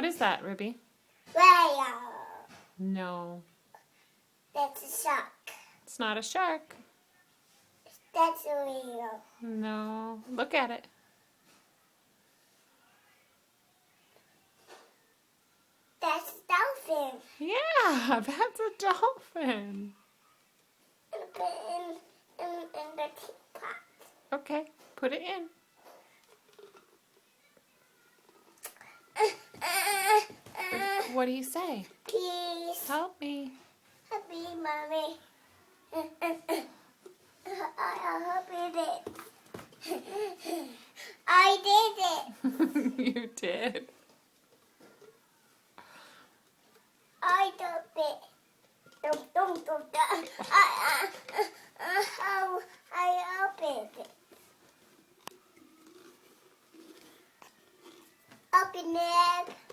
What is that, Ruby? Whale. No. That's a shark. It's not a shark. That's a whale. No. Look at it. That's a dolphin. Yeah, that's a dolphin. And put it in the teapot. Okay, put it in. What do you say? Please Help me. help me, Mommy. I hope you did. I did it. You did. I did it. Dum. I opened it. Open it.